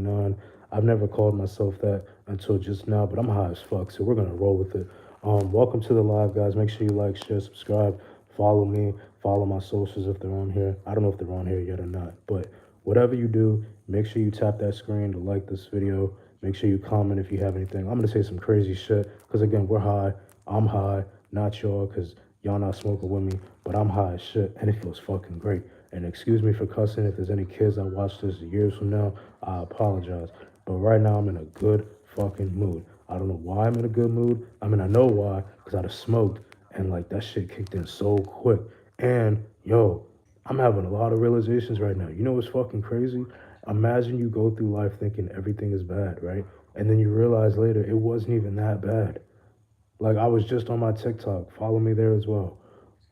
29. I've never called myself that until just now, but I'm high as fuck, so we're gonna roll with it. Welcome to the live, guys. Make sure you like, share, subscribe, follow me, follow my socials if they're on here. I don't know if they're on here yet or not, but whatever you do, make sure you tap that screen to like this video. Make sure you comment if you have anything. I'm gonna say some crazy shit because again, we're high. I'm high, not y'all, because y'all not smoking with me, but I'm high as shit, and it feels fucking great. And excuse me for cussing. If there's any kids that watch this years from now, I apologize. But right now, I'm in a good fucking mood. I don't know why I'm in a good mood. I mean, I know why, because I just smoked, and like that shit kicked in so quick. And yo, I'm having a lot of realizations right now. You know what's fucking crazy? Imagine you go through life thinking everything is bad, right? And then you realize later it wasn't even that bad. Like I was just on my TikTok, follow me there as well.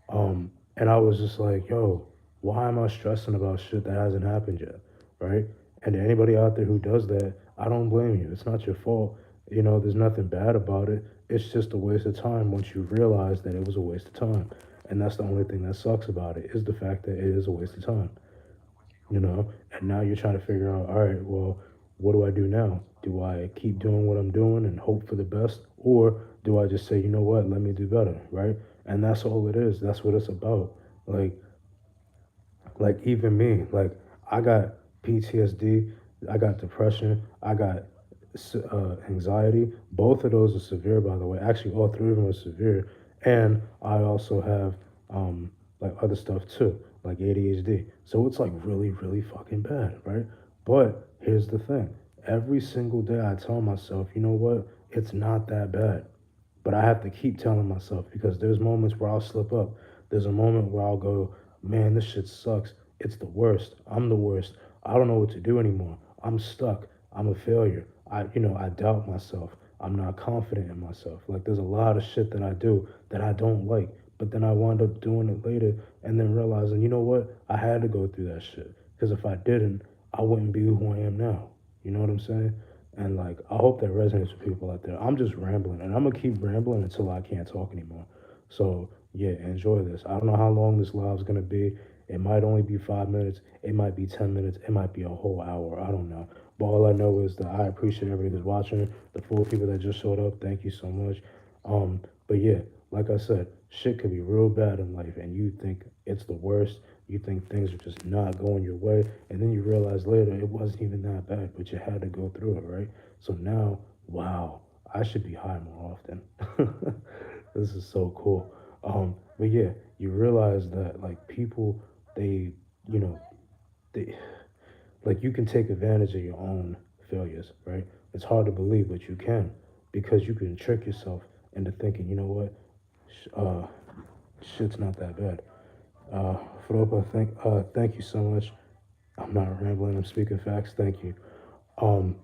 And I was just like, yo, why am I stressing about shit that hasn't happened yet? Right? And to anybody out there who does that, I don't blame you. It's not your fault. You know, there's nothing bad about it. It's just a waste of time once you realize that it was a waste of time. And that's the only thing that sucks about it is the fact that it is a waste of time, you know? And now you're trying to figure out, all right, well, what do I do now? Do I keep doing what I'm doing and hope for the best? Or do I just say, you know what, let me do better, right? And that's all it is. That's what it's about. Like, like even me, like I got PTSD, I got depression, I got anxiety. Both of those are severe, by the way. Actually, all three of them are severe. And I also have like other stuff too, like ADHD. So it's like really, really fucking bad, right? But here's the thing: every single day I tell myself, you know what? It's not that bad. But I have to keep telling myself because there's moments where I'll slip up. There's a moment where I'll go, man, this shit sucks. It's the worst. I'm the worst. I don't know what to do anymore. I'm stuck. I'm a failure. I doubt myself. I'm not confident in myself. Like there's a lot of shit that I do that I don't like. But then I wind up doing it later and then realizing, you know what? I had to go through that shit. Because if I didn't, I wouldn't be who I am now. You know what I'm saying? And like, I hope that resonates with people out there. I'm just rambling, and I'm gonna keep rambling until I can't talk anymore. So yeah, enjoy this. I don't know how long this live's gonna be. It might only be 5 minutes. It might be 10 minutes. It might be a whole hour. I don't know. But all I know is that I appreciate everybody that's watching. The 4 people that just showed up, thank you so much. But yeah, like I said, shit could be real bad in life, and you think it's the worst. You think things are just not going your way, and then you realize later it wasn't even that bad, but you had to go through it, right? So now, wow, I should be high more often. This is so cool. But yeah, you realize that like people, they, you know, they like you can take advantage of your own failures, right? It's hard to believe, but you can because you can trick yourself into thinking, you know what, shit's not that bad. Fropa, thank you so much. I'm not rambling. I'm speaking facts. Thank you. Um,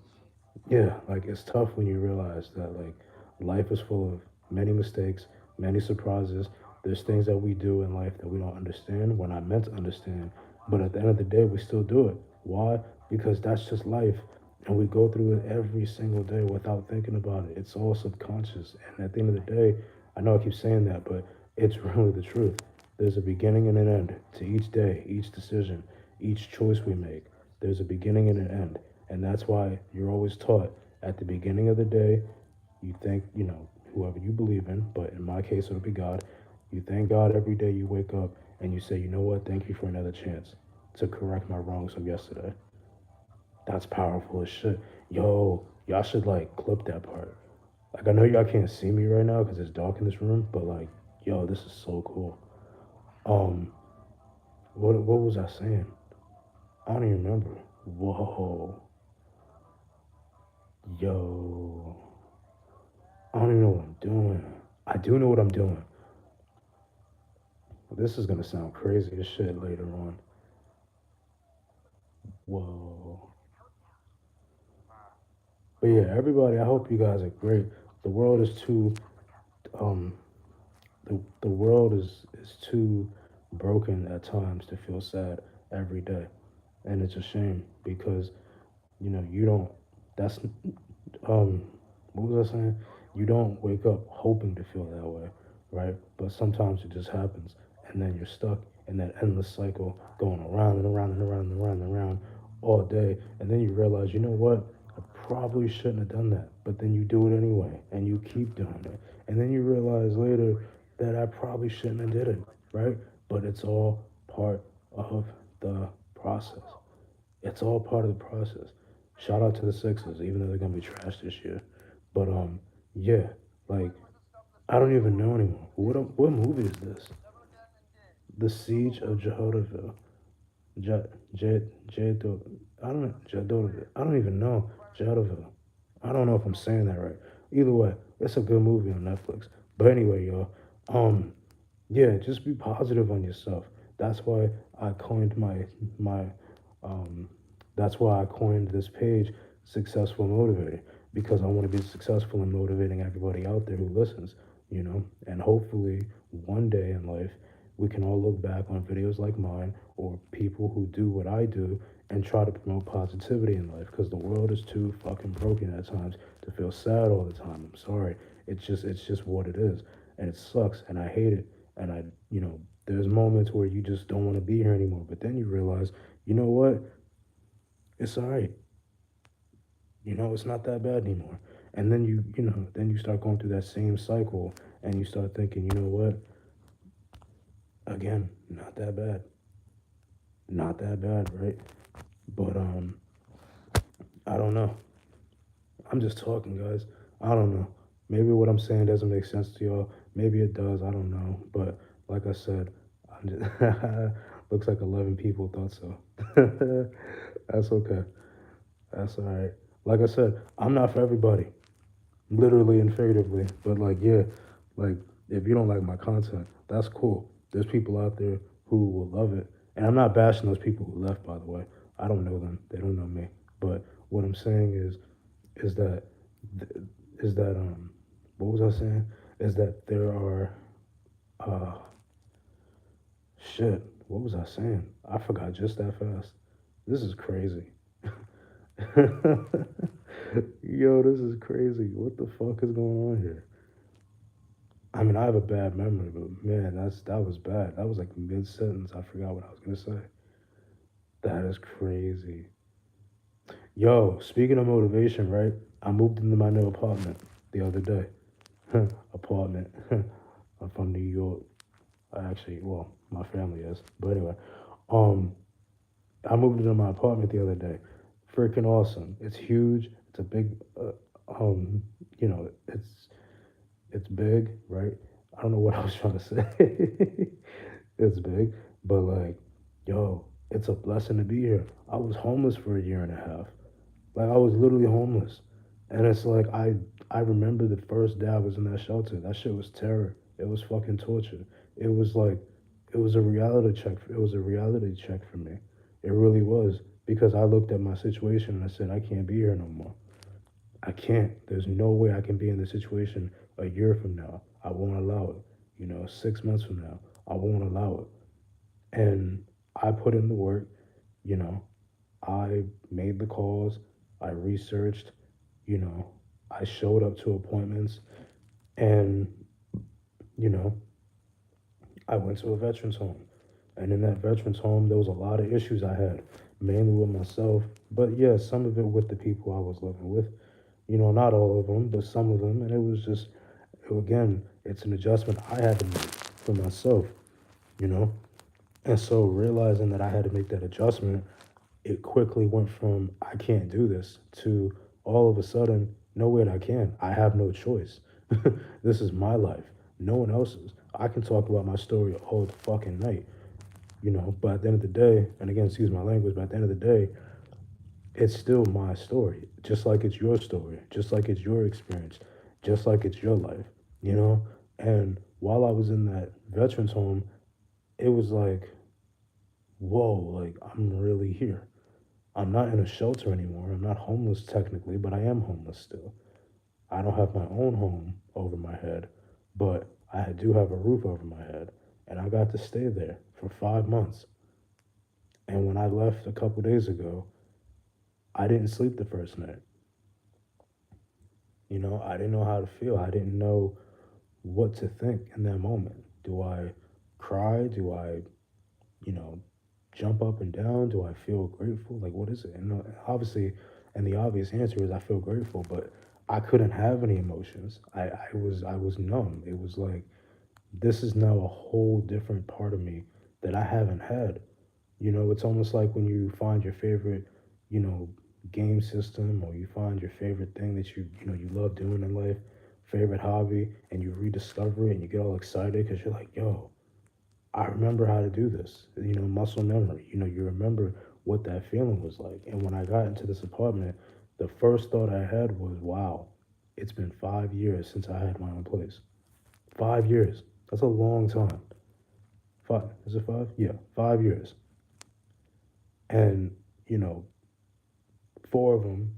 yeah, like it's tough when you realize that like life is full of many mistakes, many surprises. There's things that we do in life that we don't understand. We're not meant to understand, but at the end of the day, we still do it. Why? Because that's just life, and we go through it every single day without thinking about it. It's all subconscious, and at the end of the day, I know I keep saying that, but it's really the truth. There's a beginning and an end to each day, each decision, each choice we make. There's a beginning and an end. And that's why you're always taught at the beginning of the day, you thank, whoever you believe in, but in my case, it'll be God. You thank God every day you wake up and you say, you know what, thank you for another chance to correct my wrongs of yesterday. That's powerful as shit. Yo, y'all should like clip that part. Like, I know y'all can't see me right now because it's dark in this room, but like, yo, this is so cool. Um, what was I saying? I don't even remember. Whoa, yo. I don't even know what I'm doing. I do know what I'm doing. This is gonna sound crazy as shit later on. Whoa. But yeah, everybody, I hope you guys are great. The world is too um the world is too broken at times to feel sad every day. And it's a shame because, you don't that's um what was I saying? You don't wake up hoping to feel that way, right? But sometimes it just happens, and then you're stuck in that endless cycle, going around and around and around and around and around, all day, and then you realize, you know what? I probably shouldn't have done that, but then you do it anyway, and you keep doing it, and then you realize later that I probably shouldn't have did it, right? But it's all part of the process. It's all part of the process. Shout out to the Sixers, even though they're gonna be trash this year. But yeah, like I don't even know anymore. What movie is this? The Siege of Jehotoville. J J J I don't know Jehotoville. I don't even know Jehotoville. I don't know if I'm saying that right. Either way, it's a good movie on Netflix. But anyway, y'all, um, yeah, just be positive on yourself. That's why I coined my um that's why I coined this page Successful Motivator, because I want to be successful in motivating everybody out there who listens, and hopefully one day in life we can all look back on videos like mine or people who do what I do and try to promote positivity in life, because the world is too fucking broken at times to feel sad all the time. I'm sorry. It's just what it is, and it sucks, and I hate it. And there's moments where you just don't want to be here anymore, but then you realize, you know what? It's all right. It's not that bad anymore. And then then you start going through that same cycle, and you start thinking, you know what? Again, not that bad. Not that bad, right? But I don't know. I'm just talking, guys. I don't know. Maybe what I'm saying doesn't make sense to y'all. Maybe it does. I don't know. But like I said, I'm just looks like 11 people thought so. That's okay. That's all right. Like I said, I'm not for everybody, literally and figuratively. But like, yeah, like if you don't like my content, that's cool. There's people out there who will love it, and I'm not bashing those people who left. By the way, I don't know them. They don't know me. But what I'm saying is that is that what was I saying? Is that there are uh shit. What was I saying? I forgot just that fast. This is crazy. Yo, this is crazy. What the fuck is going on here? I mean, I have a bad memory, but man, that was bad. That was like mid sentence. I forgot what I was gonna say. That is crazy. Yo, speaking of motivation, right? I moved into my new apartment the other day. Apartment. I'm from New York. I actually, well, my family is. But anyway, um, I moved into my apartment the other day. Freaking awesome! It's huge. It's a big, you know, it's big, right? I don't know what I was trying to say. It's big, but like, yo, it's a blessing to be here. I was homeless for a year and a half. Like I was literally homeless, and it's like I remember the first day I was in that shelter. That shit was terror. It was fucking torture. It was like it was a reality check. It was a reality check for me. It really was, because I looked at my situation and I said I can't be here no more. I can't. There's no way I can be in this situation a year from now. I won't allow it. 6 months from now, I won't allow it. And I put in the work. You know, I made the calls. I researched. You know, I showed up to appointments, and you know, I went to a veterans home. And in that veterans home, there was a lot of issues I had, mainly with myself, but yeah, some of it with the people I was living with. Not all of them, but some of them. And it was just, again, it's an adjustment I had to make for myself, you know? And so realizing that I had to make that adjustment, it quickly went from I can't do this to all of a sudden, no way I can. I have no choice. This is my life, no one else's. I can talk about my story all the fucking night, but at the end of the day, and again, excuse my language, but at the end of the day, it's still my story, just like it's your story, just like it's your experience, just like it's your life, you know? And while I was in that veterans home, it was like, whoa, like I'm really here. I'm not in a shelter anymore. I'm not homeless technically, but I am homeless still. I don't have my own home over my head, but I do have a roof over my head. And I got to stay there for 5 months. And when I left a couple days ago, I didn't sleep the first night. I didn't know how to feel. I didn't know what to think in that moment. Do I cry? Do I, you know, jump up and down? Do I feel grateful? Like, what is it? And obviously, and the obvious answer is I feel grateful, but I couldn't have any emotions. I was numb. It was like this is now a whole different part of me that I haven't had. It's almost like when you find your favorite, you know, game system, or you find your favorite thing that you love doing in life, favorite hobby, and you rediscover it and you get all excited because you're like, yo, I remember how to do this. Muscle memory. You remember what that feeling was like. And when I got into this apartment, the first thought I had was, wow, it's been 5 years since I had my own place. 5 years. That's a long time. Five. Is it five? Yeah, 5 years. And, you know, four of them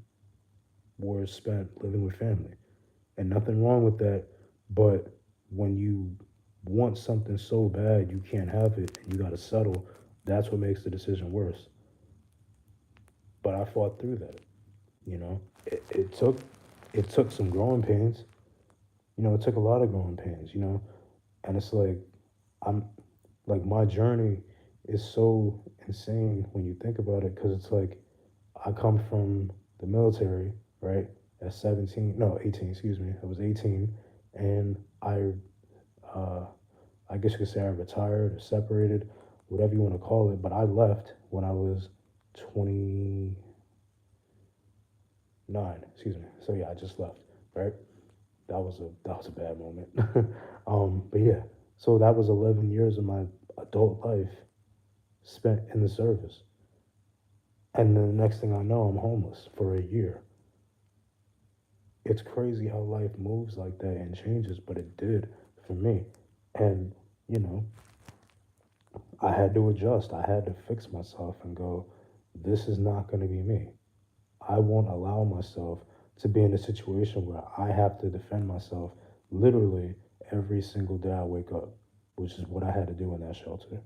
were spent living with family. And nothing wrong with that. But when you want something so bad you can't have it and you got to settle, that's what makes the decision worse. But I fought through that. It took some growing pains. It took a lot of growing pains. And it's like I'm like my journey is so insane when you think about it because it's like I come from the military, right? At 17, no, 18, excuse me. I was 18 and uh, I guess you could say I retired or separated, whatever you want to call it. But I left when I was 29, excuse me. So yeah, I just left, right? That was a bad moment. But yeah, so that was 11 years of my adult life spent in the service. And then the next thing I know, I'm homeless for a year. It's crazy how life moves like that and changes, but it did for me. And, you know, I had to adjust. I had to fix myself and go, this is not going to be me. I won't allow myself to be in a situation where I have to defend myself literally every single day I wake up, which is what I had to do in that shelter.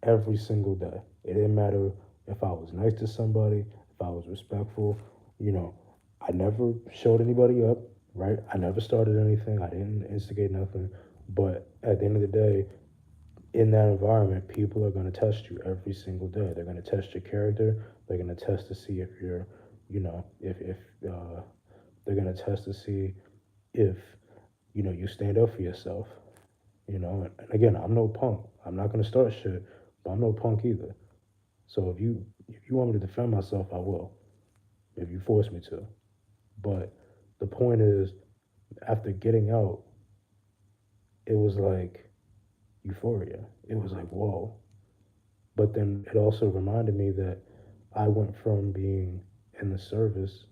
Every single day. It didn't matter if I was nice to somebody, if I was respectful. You know, I never showed anybody up, right? I never started anything. I didn't instigate nothing. But at the end of the day, in that environment, people are going to test you every single day. They're going to test your character. They're going to test to see if you're, if they're going to test to see if you stand up for yourself. And again, I'm no punk. I'm not going to start shit, but I'm no punk either. So if you want me to defend myself, I will. If you force me to. But the point is, after getting out, it was like euphoria. It was like whoa. But then it also reminded me that I went from being in the service,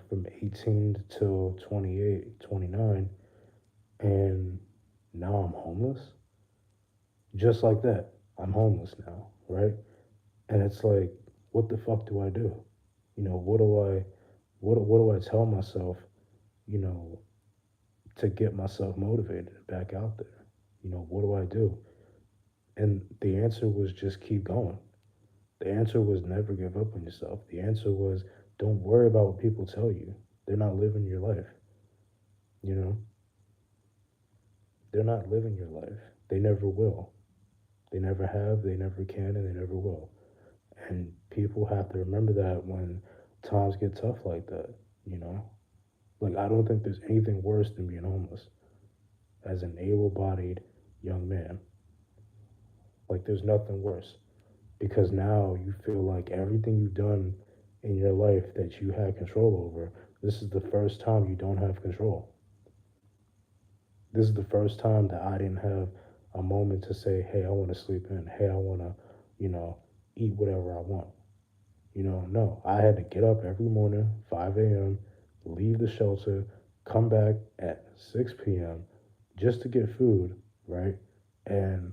from 18 till 28, 29, and now I'm homeless. Just like that, I'm homeless now, right? And it's like, what the fuck do I do? What do what do I tell myself, you know, to get myself motivated back out there? What do I do? And the answer was just keep going. The answer was never give up on yourself. The answer was don't worry about what people tell you. They're not living your life. You know, they're not living your life. They never will. They never have, they never can, and they never will. And people have to remember that when times get tough like that, you know? Like, I don't think there's anything worse than being homeless as an able bodied young man. Like, there's nothing worse because now you feel like everything you've done in your life that you had control over, this is the first time you don't have control. This is the first time that I didn't have a moment to say, hey, I want to sleep in. Hey, I want to, you know, eat whatever I want. No, I had to get up every morning, 5 a.m., leave the shelter, come back at 6 p.m. just to get food, right? And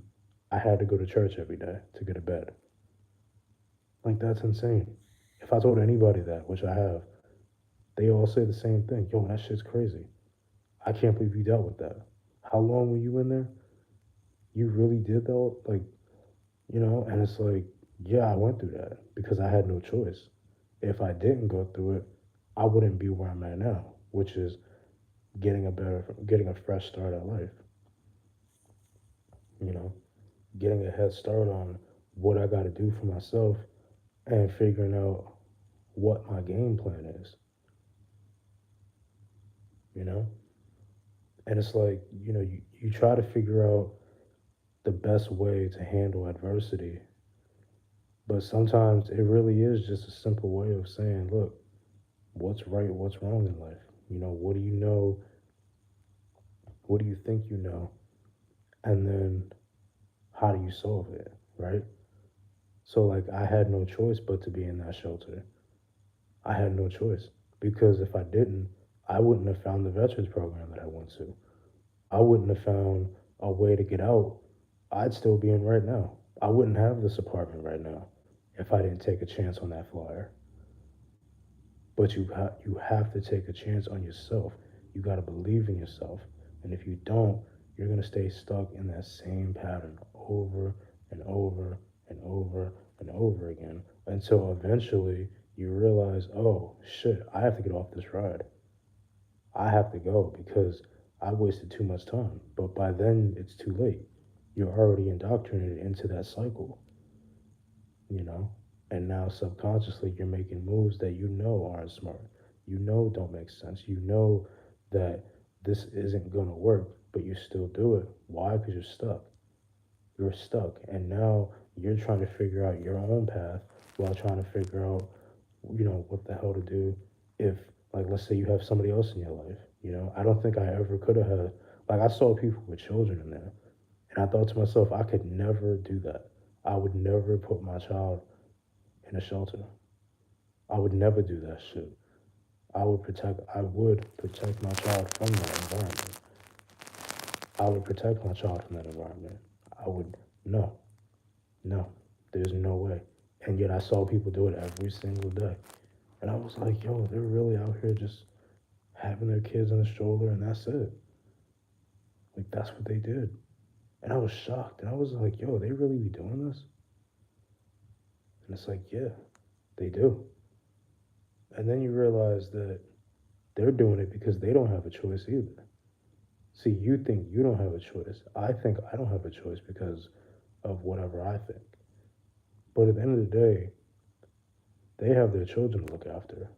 I had to go to church every day to get to bed. Like, that's insane. If I told anybody that, which I have, they all say the same thing. Yo, that shit's crazy. I can't believe you dealt with that. How long were you in there? You really did that? Like, and it's like, yeah, I went through that because I had no choice. If I didn't go through it, I wouldn't be where I'm at now, which is getting a fresh start at life, you know, getting a head start on what I got to do for myself and figuring out what my game plan is, you know? And it's like, you try to figure out the best way to handle adversity, but sometimes it really is just a simple way of saying, look, what's right, what's wrong in life? What do you know? What do you think you know? And then how do you solve it, right? So, like, I had no choice but to be in that shelter. I had no choice because if I didn't, I wouldn't have found the veterans program that I went to. I wouldn't have found a way to get out. I'd still be in right now. I wouldn't have this apartment right now if I didn't take a chance on that flyer. But you have to take a chance on yourself. You got to believe in yourself. And if you don't, you're going to stay stuck in that same pattern over and over and over and over again until eventually you realize, oh shit, I have to get off this ride. I have to go because I wasted too much time. But by then, it's too late. You're already indoctrinated into that cycle, you know? And now subconsciously, you're making moves that you know aren't smart. You know don't make sense. You know that this isn't going to work, but you still do it. Why? Because you're stuck. You're stuck. And now you're trying to figure out your own path while trying to figure out, what the hell to do if, like, let's say you have somebody else in your life. I don't think I ever could have had, like, I saw people with children in there, and I thought to myself, I could never do that. I would never put my child in a shelter. I would never do that shit. I would protect my child from that environment. I would protect my child from that environment. I would, no, no, there's no way. And yet I saw people do it every single day. And I was like, yo, they're really out here just having their kids in the stroller and that's it. Like, that's what they did. And I was shocked. And I was like, yo, they really be doing this? And it's like, yeah, they do. And then you realize that they're doing it because they don't have a choice either. See, you think you don't have a choice. I think I don't have a choice because of whatever I think. But at the end of the day, they have their children to look after.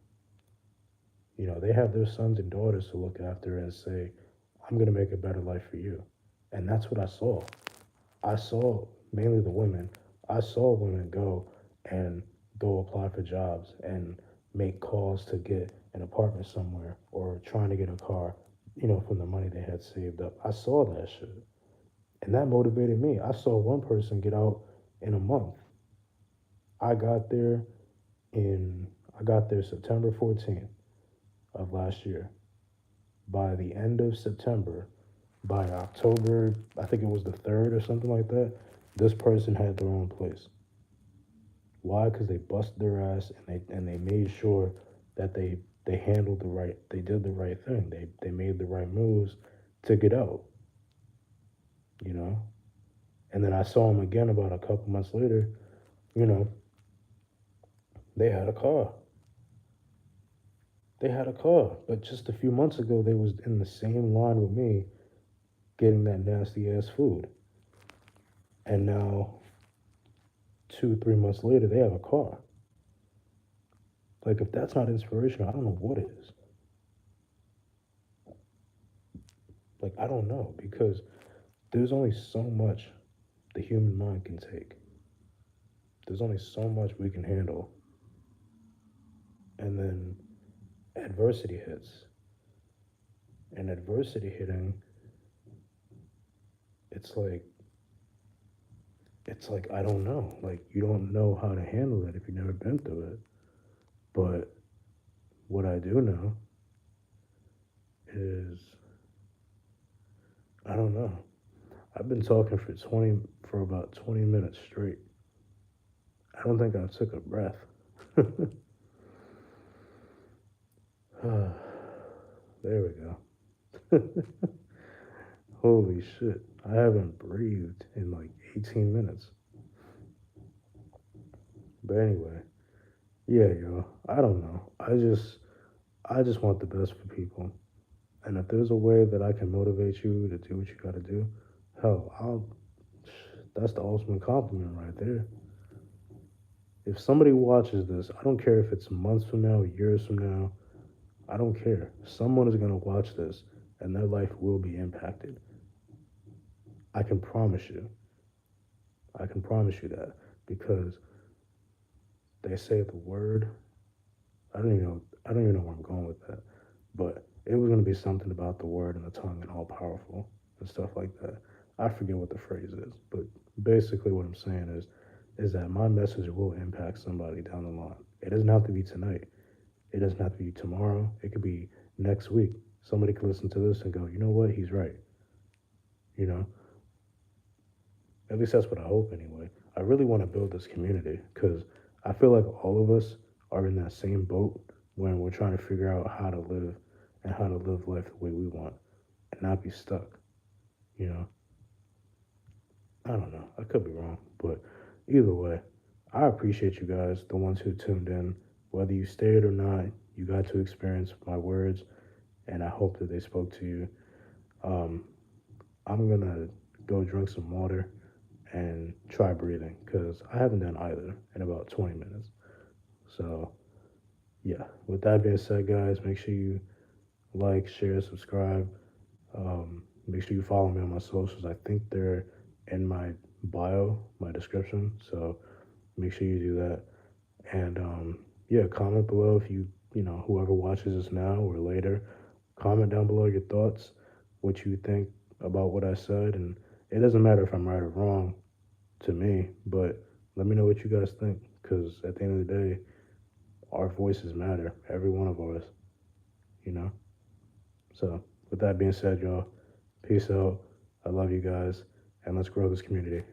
They have their sons and daughters to look after and say, I'm going to make a better life for you. And that's what I saw. I saw mainly the women. I saw women go apply for jobs and make calls to get an apartment somewhere or trying to get a car, from the money they had saved up. I saw that shit. And that motivated me. I saw one person get out in a month. I got there I got there September 14th of last year. By the end of September, by October, I think it was the 3rd or something like that, this person had their own place. Why? Because they busted their ass and they made sure that they handled they did the right thing. They made the right moves to get out, you know. And then I saw them again about a couple months later. You know, they had a car. They had a car, but just a few months ago they was in the same line with me, getting that nasty ass food. And now 2, 3 months later they have a car. Like, if that's not inspirational, I don't know what is. Like, I don't know, because there's only so much the human mind can take. There's only so much we can handle. And then adversity hits. And adversity hitting, it's like I don't know. Like, you don't know how to handle it if you've never been through it. But what I do know is, I don't know. I've been talking for about 20 minutes straight. I don't think I took a breath. There we go. Holy shit. I haven't breathed in like 18 minutes. But anyway, yeah, yo. I don't know. I just want the best for people. And if there's a way that I can motivate you to do what you gotta do, hell, that's the ultimate compliment right there. If somebody watches this, I don't care if it's months from now, years from now, I don't care. Someone is going to watch this and their life will be impacted. I can promise you. I can promise you that because they say the word. I don't even know where I'm going with that. But it was going to be something about the word and the tongue and all powerful and stuff like that. I forget what the phrase is, but basically what I'm saying is that my message will impact somebody down the line. It doesn't have to be tonight. It doesn't have to be tomorrow. It could be next week. Somebody could listen to this and go, you know what? He's right. You know, at least that's what I hope anyway. I really want to build this community because I feel like all of us are in that same boat when we're trying to figure out how to live and how to live life the way we want and not be stuck. You know, I don't know. I could be wrong, but either way, I appreciate you guys, the ones who tuned in. Whether you stayed or not, you got to experience my words, and I hope that they spoke to you. Um, I'm gonna go drink some water and try breathing because I haven't done either in about 20 minutes. So, yeah, with that being said, guys, make sure you like, share, subscribe. Make sure you follow me on my socials. I think they're in my bio, my description. So, make sure you do that. And yeah, comment below if whoever watches this now or later, comment down below your thoughts, what you think about what I said. And it doesn't matter if I'm right or wrong to me, but let me know what you guys think because at the end of the day, our voices matter, every one of ours, you know? So, with that being said, y'all, peace out. I love you guys, and let's grow this community.